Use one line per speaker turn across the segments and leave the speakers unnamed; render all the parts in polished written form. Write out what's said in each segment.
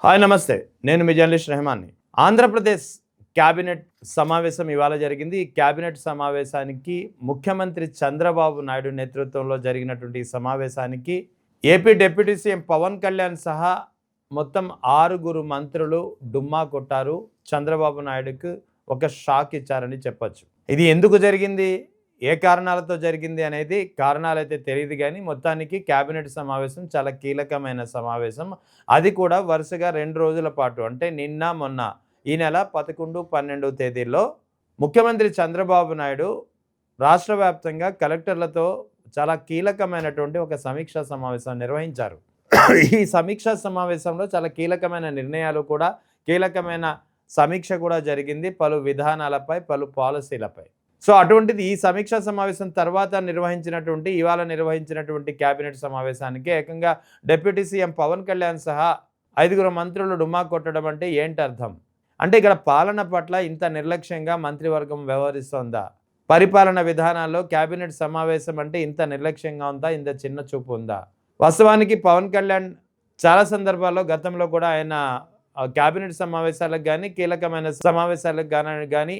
Hi నమస్తే. నేను మీ journalist రెహమాన్‌ని. Andhra Pradesh cabinet సమావేశం ఇవాళ జరిగింది. ఈ క్యాబినెట్ సమావేశానికి ముఖ్యమంత్రి చంద్రబాబు నాయుడు నేతృత్వంలో జరిగినటువంటి ఈ సమావేశానికి AP deputy CM Pawan Kalyan సహా మొత్తం 6 మంత్రులు డుమ్మా కొట్టారు. చంద్రబాబు నాయుడుకు ఒక షాక్ ఇచ్చారని చెప్పొచ్చు. ఇది ఎందుకు జరిగింది? ఏ కారణాలతో జరిగింది అనేది కారణాలైతే తెలియదు కానీ మొత్తానికి క్యాబినెట్ సమావేశం చాలా కీలకమైన సమావేశం. అది కూడా వరుసగా 2 రోజుల పాటు అంటే నిన్న, మొన్న ఈ నెల 11, 12 తేదీల్లో ముఖ్యమంత్రి చంద్రబాబు నాయుడు రాష్ట్ర వ్యాప్తంగా కలెక్టర్లతో చాలా కీలకమైనటువంటి ఒక సమీక్షా సమావేశం నిర్వహించారు. ఈ సమీక్షా సమావేశంలో చాలా కీలకమైన నిర్ణయాలు కూడా, కీలకమైన సమీక్ష కూడా జరిగింది పలు విధానాలపై, పలు పాలసీలపై. సో అటువంటిది ఈ సమీక్షా సమావేశం తర్వాత ఇవాళ నిర్వహించినటువంటి క్యాబినెట్ సమావేశానికి ఏకంగా డిప్యూటీ సీఎం పవన్ కళ్యాణ్ సహా 5 మంత్రులు డుమ్మా కొట్టడం అంటే ఏంటి అర్థం? అంటే ఇక్కడ పాలన పట్ల ఇంత నిర్లక్ష్యంగా మంత్రివర్గం వ్యవహరిస్తోందా? పరిపాలన విధానాల్లో క్యాబినెట్ సమావేశం అంటే ఇంత నిర్లక్ష్యంగా ఉందా? ఇంత చిన్న చూపు ఉందా? వాస్తవానికి పవన్ కళ్యాణ్ చాలా సందర్భాల్లో గతంలో కూడా ఆయన క్యాబినెట్ సమావేశాలకు కానీ, కీలకమైన సమావేశాలకు కానీ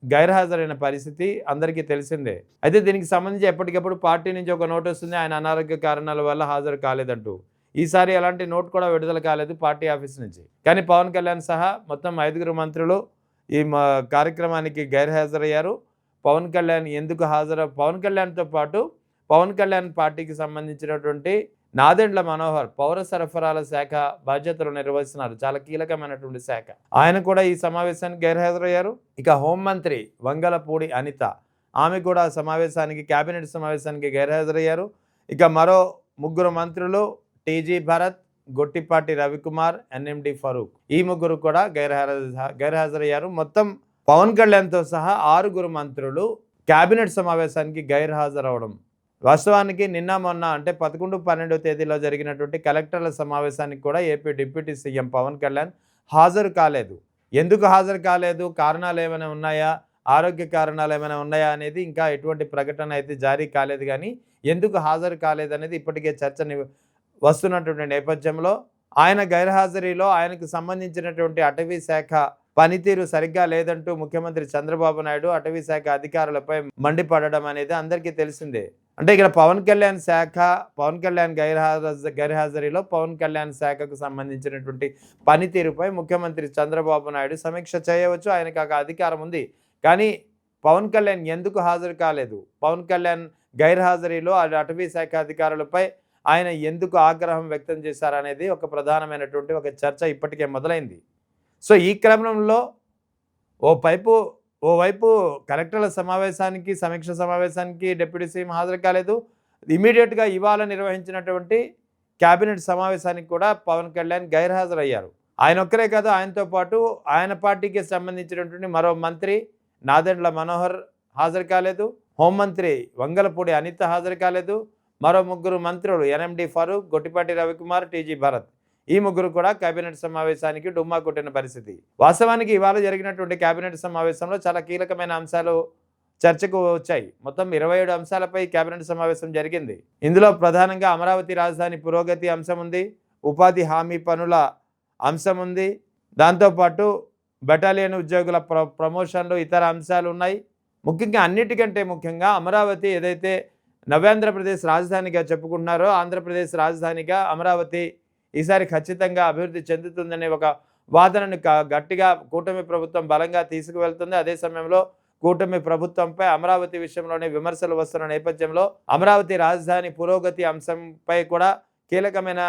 గైర్హాజరైన పరిస్థితి అందరికీ తెలిసిందే. అయితే దీనికి సంబంధించి ఎప్పటికప్పుడు పార్టీ నుంచి ఒక నోట్ వస్తుంది, ఆయన అనారోగ్య కారణాల వల్ల హాజరు కాలేదంటూ. ఈసారి ఎలాంటి నోట్ కూడా విడుదల కాలేదు పార్టీ ఆఫీస్ నుంచి. కానీ పవన్ కళ్యాణ్ సహా మొత్తం 5 మంత్రులు ఈ కార్యక్రమానికి గైర్హాజరయ్యారు. పవన్ కళ్యాణ్తో పాటు పవన్ కళ్యాణ్ పార్టీకి సంబంధించినటువంటి నాదెండ్ల మనోహర్ పౌర సరఫరాల శాఖ బాధ్యతలు నిర్వహిస్తున్నారు. చాలా కీలకమైనటువంటి శాఖ. ఆయన కూడా ఈ సమావేశానికి గైర్హాజరయ్యారు. ఇక హోంమంత్రి వంగలపూడి అనిత, ఆమె కూడా క్యాబినెట్ సమావేశానికి గైర్హాజరయ్యారు. ఇక మరో 3 మంత్రులు టీజీ భరత్, గొట్టిపాటి రవికుమార్, ఎన్ఎండి ఫరూక్, ఈ 3 కూడా గైర్హాజరయ్యారు. మొత్తం పవన్ కళ్యాణ్తో సహా 6 మంత్రులు క్యాబినెట్ సమావేశానికి గైర్హాజరవడం. వాస్తవానికి నిన్న మొన్న అంటే 11, 12 తేదీలో జరిగినటువంటి కలెక్టర్ల సమావేశానికి కూడా AP deputy CM Pawan Kalyan హాజరు కాలేదు. ఎందుకు హాజరు కాలేదు? కారణాలు ఏమైనా ఉన్నాయా? ఆరోగ్య కారణాలు ఏమైనా ఉన్నాయా అనేది ఇంకా ఎటువంటి ప్రకటన అయితే జారీ కాలేదు. కానీ ఎందుకు హాజరు కాలేదనేది ఇప్పటికే చర్చ వస్తున్నటువంటి నేపథ్యంలో ఆయన గైర్హాజరీలో ఆయనకు సంబంధించినటువంటి అటవీ శాఖ పనితీరు సరిగ్గా లేదంటూ ముఖ్యమంత్రి చంద్రబాబు నాయుడు అటవీ శాఖ అధికారులపై మండిపడడం అనేది అందరికీ తెలిసిందే. అంటే ఇక్కడ పవన్ కళ్యాణ్ గైర్హాజరీలో పవన్ కళ్యాణ్ శాఖకు సంబంధించినటువంటి పనితీరుపై ముఖ్యమంత్రి చంద్రబాబు నాయుడు సమీక్ష చేయవచ్చు, ఆయనకు ఆ అధికారం ఉంది. కానీ పవన్ కళ్యాణ్ ఎందుకు హాజరు కాలేదు? పవన్ కళ్యాణ్ గైర్హాజరీలో అటవీ శాఖ అధికారులపై ఆయన ఎందుకు ఆగ్రహం వ్యక్తం చేశారనేది ఒక ప్రధానమైనటువంటి ఒక చర్చ ఇప్పటికే మొదలైంది. సో ఈ క్రమంలో ఓవైపు కలెక్టర్ల సమీక్ష సమావేశానికి డిప్యూటీ సీఎం హాజరు కాలేదు. ఇమీడియట్గా ఇవాళ నిర్వహించినటువంటి క్యాబినెట్ సమావేశానికి కూడా పవన్ కళ్యాణ్ గైర్హాజరయ్యారు. ఆయన ఒక్కరే కాదు, ఆయనతో పాటు ఆయన పార్టీకి సంబంధించినటువంటి మరో మంత్రి నాదెండ్ల మనోహర్ హాజరు కాలేదు. హోంమంత్రి వంగలపూడి అనిత హాజరు కాలేదు. మరో 3 మంత్రులు ఎన్ఎండి ఫరూక్, గొట్టిపాటి రవికుమార్, టీజీ భరత్, ఈ 3 కూడా కేబినెట్ సమావేశానికి డుమ్మా కొట్టిన పరిస్థితి. వాస్తవానికి ఇవాళ జరిగినటువంటి కేబినెట్ సమావేశంలో చాలా కీలకమైన అంశాలు చర్చకు వచ్చాయి. మొత్తం 27 అంశాలపై కేబినెట్ సమావేశం జరిగింది. ఇందులో ప్రధానంగా అమరావతి రాజధాని పురోగతి అంశం ఉంది, ఉపాధి హామీ పనుల అంశం ఉంది, దాంతోపాటు బెటాలియన్ ఉద్యోగుల ప్రమోషన్లు, ఇతర అంశాలు ఉన్నాయి. అన్నిటికంటే ముఖ్యంగా అమరావతి ఏదైతే నవ్యాంధ్రప్రదేశ్ రాజధానిగా చెప్పుకుంటున్నారో, ఆంధ్రప్రదేశ్ రాజధానిగా అమరావతి ఈసారి ఖచ్చితంగా అభివృద్ధి చెందుతుందనే ఒక వాదనను గట్టిగా కూటమి ప్రభుత్వం బలంగా తీసుకువెళ్తుంది. అదే సమయంలో కూటమి ప్రభుత్వంపై అమరావతి విషయంలోనే విమర్శలు వస్తున్న నేపథ్యంలో అమరావతి రాజధాని పురోగతి అంశంపై కూడా కీలకమైన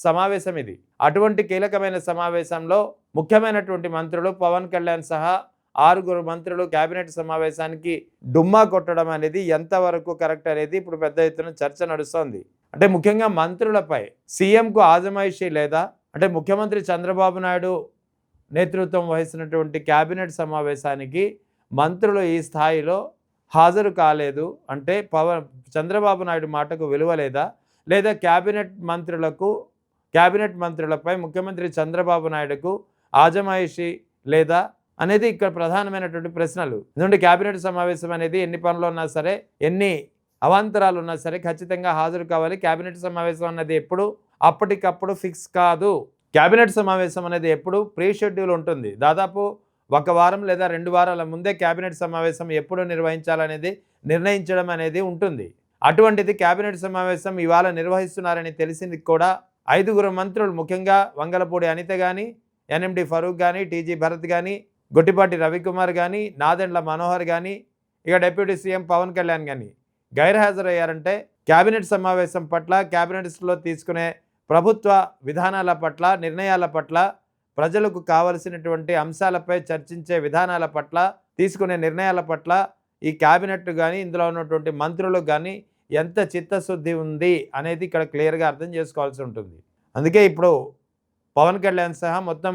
సమావేశం ఇది. అటువంటి కీలకమైన సమావేశంలో ముఖ్యమైనటువంటి మంత్రులు పవన్ కళ్యాణ్ సహా 6 మంత్రులు కేబినెట్ సమావేశానికి డుమ్మా కొట్టడం అనేది ఎంతవరకు కరెక్ట్ అనేది ఇప్పుడు పెద్ద ఎత్తున చర్చ నడుస్తోంది. అంటే ముఖ్యంగా మంత్రులపై సీఎంకు ఆజమాయిషీ లేదా? అంటే ముఖ్యమంత్రి చంద్రబాబు నాయుడు నేతృత్వం వహిస్తున్నటువంటి క్యాబినెట్ సమావేశానికి మంత్రులు ఈ స్థాయిలో హాజరు కాలేదు అంటే చంద్రబాబు నాయుడు మాటకు విలువ లేదా? లేదా క్యాబినెట్ మంత్రులపై ముఖ్యమంత్రి చంద్రబాబు నాయుడుకు ఆజమాయిషీ లేదా అనేది ఇక్కడ ప్రధానమైనటువంటి ప్రశ్నలు. ఎందుకంటే క్యాబినెట్ సమావేశం అనేది ఎన్ని పనులు ఉన్నా సరే, ఎన్ని అవాంతరాలు ఉన్నా సరే ఖచ్చితంగా హాజరు కావాలి. క్యాబినెట్ సమావేశం అన్నది ఎప్పుడు అప్పటికప్పుడు ఫిక్స్ కాదు. క్యాబినెట్ సమావేశం అనేది ఎప్పుడు ప్రీ షెడ్యూల్ ఉంటుంది. దాదాపు 1 వారం లేదా 2 వారాల ముందే క్యాబినెట్ సమావేశం ఎప్పుడు నిర్వహించాలనేది నిర్ణయించడం అనేది ఉంటుంది. అటువంటిది క్యాబినెట్ సమావేశం ఇవాళ నిర్వహిస్తున్నారని తెలిసింది కూడా 5గురు మంత్రులు, ముఖ్యంగా వంగలపూడి అనిత గాని, ఎన్ఎండి ఫరూక్ గాని, టీజీ భరత్ గాని, గొట్టిపాటి రవికుమార్ గాని, నాదెండ్ల మనోహర్ గాని, ఇక డిప్యూటీ సీఎం పవన్ కళ్యాణ్ గాని గైర్హాజరయ్యారంటే క్యాబినెట్ సమావేశం పట్ల, క్యాబినెట్స్లో తీసుకునే ప్రభుత్వ విధానాల పట్ల, నిర్ణయాల పట్ల, ప్రజలకు కావలసినటువంటి అంశాలపై చర్చించే విధానాల పట్ల, తీసుకునే నిర్ణయాల పట్ల ఈ క్యాబినెట్ కానీ, ఇందులో ఉన్నటువంటి మంత్రులకు కానీ ఎంత చిత్తశుద్ధి ఉంది అనేది ఇక్కడ క్లియర్గా అర్థం చేసుకోవాల్సి ఉంటుంది. అందుకే ఇప్పుడు పవన్ కళ్యాణ్ సహా మొత్తం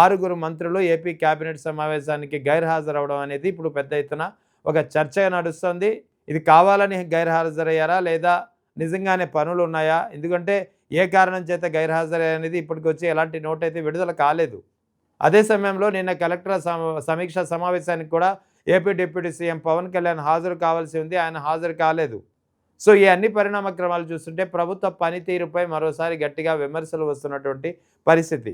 6గురు మంత్రులు ఏపీ క్యాబినెట్ సమావేశానికి గైర్హాజరవడం అనేది ఇప్పుడు పెద్ద ఎత్తున ఒక చర్చగా నడుస్తుంది. ఇది కావాలని గైర్హాజరయ్యారా లేదా నిజంగానే పనులు ఉన్నాయా? ఎందుకంటే ఏ కారణం చేత గైర్హాజరనేది ఇప్పటికొచ్చి ఎలాంటి నోట్ అయితే విడుదల కాలేదు. అదే సమయంలో నిన్న కలెక్టర్ల సమీక్ష సమావేశానికి కూడా AP deputy CM Pawan Kalyan హాజరు కావాల్సి ఉంది. ఆయన హాజరు కాలేదు. సో ఈ అన్ని పరిణామ క్రమాలు చూస్తుంటే ప్రభుత్వ పనితీరుపై మరోసారి గట్టిగా విమర్శలు వస్తున్నటువంటి పరిస్థితి.